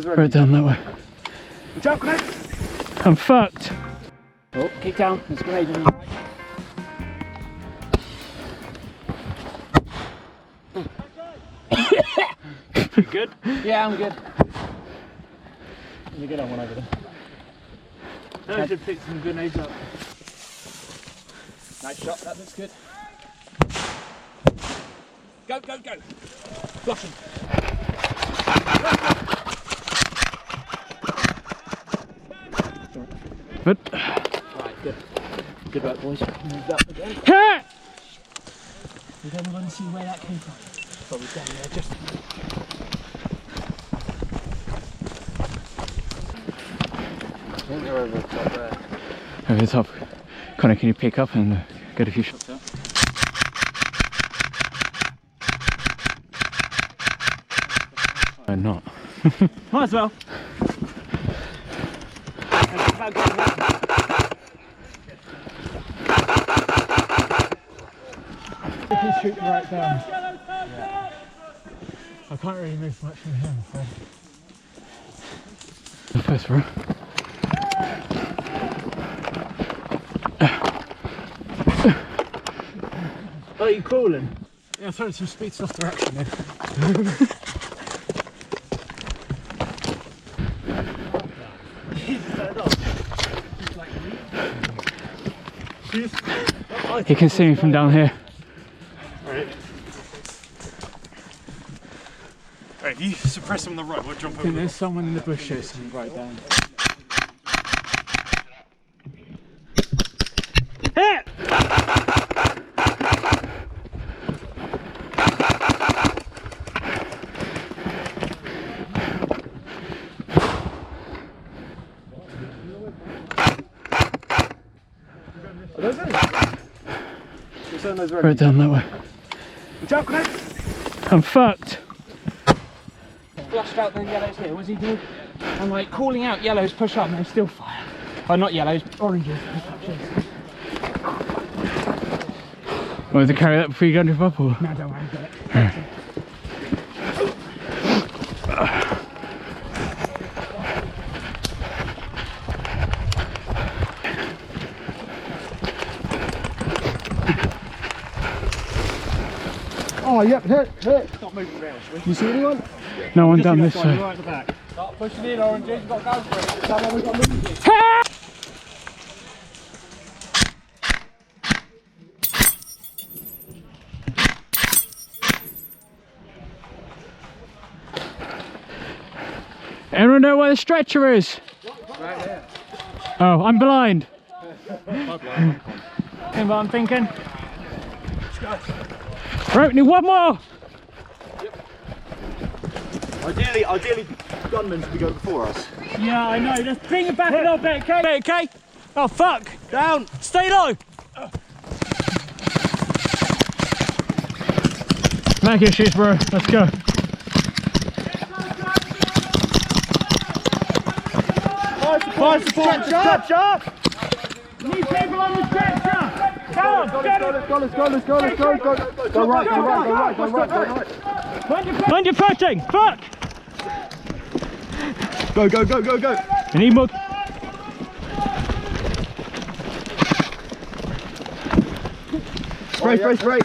Right down that way. Jump, grenade! I'm fucked. Oh, kick down. There's a grenade on your right. You good? Yeah, I'm good. Let me get on one over there. No, I should pick some grenades up. Nice shot, that looks good. Go, go, go! Flush him. But Right, good. Good work, boys. Move up again. ha! Did anyone see where that came from? Probably down there, just. I think they're over the top there. Over the top. Connor, can you pick up and get a few shots out? I'm not. Might as well. You can shoot right down. Yeah. I can't really move much from here, I'm afraid. First row. Oh, you crawling? Yeah, throwing some speed stuff direction here. He can see me from down here. Right. Alright, if you suppress him on the right, we'll jump I over. think there's someone in the bushes right down. Hit! Right down that way. Jump, grenade! I'm fucked. Flushed out the yellows here. What's he do? I'm like calling out yellows, push up, and they still fire. Oh, not yellows, oranges. Want to carry that before you go into the bubble? No, don't worry, I've got it. Right. Oh, yep, hit. Stop moving around, shall we? You see anyone? No one down this way. Right at the back. Start pushing in, oranges, you've got to go for it. Someone we've got moving. Anyone know where the stretcher is? Right there. Oh, I'm blind. You know what I'm thinking? Right, need one more. Ideally, gunmen should be going before us. Yeah, I know. Let's bring it back a little bit, okay? Okay. Oh, fuck. Down! Stay low. Mag issues, bro. Let's go. Fire support! Stretcher! Need people on the stretcher! Come on, get it! Go right. Mind your footing. Fuck. Go. We need more. Spray.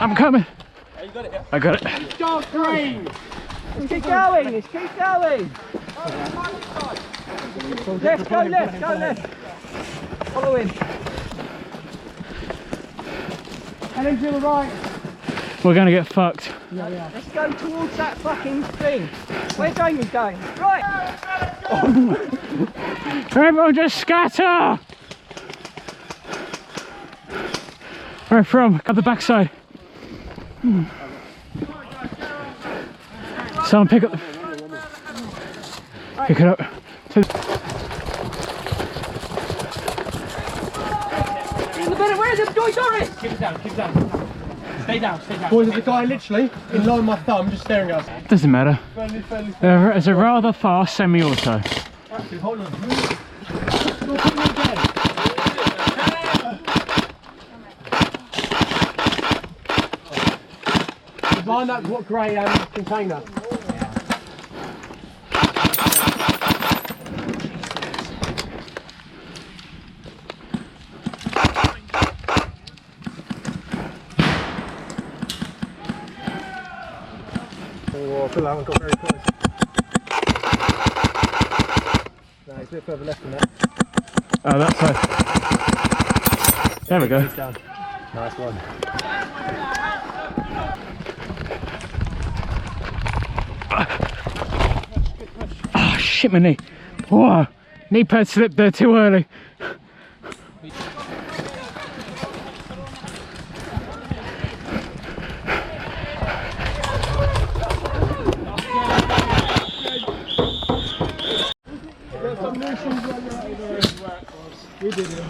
I'm coming. Oh, you got it, yeah? I got it. Dark green! Let's keep going. Left, go left. Follow him. And then to the right. We're gonna get fucked. Let's go towards that fucking thing. Where's Amy going? Right. Everyone just scatter. Where from? Up the backside. Someone pick up. Pick it up. In the middle. Where's the Doris? Keep it down. Stay down, stay down. Boys, there's a guy literally in line with my thumb just staring at us. Doesn't matter. Fairly. It's a rather fast semi-auto. Actually, hold on. Line that what grey container. Oh, I feel I haven't got very close. No, he's a bit further left than that. Oh, that's right. There we go. Down. Nice one. Oh, shit, my knee. Whoa, knee pad slipped there too early. We did it.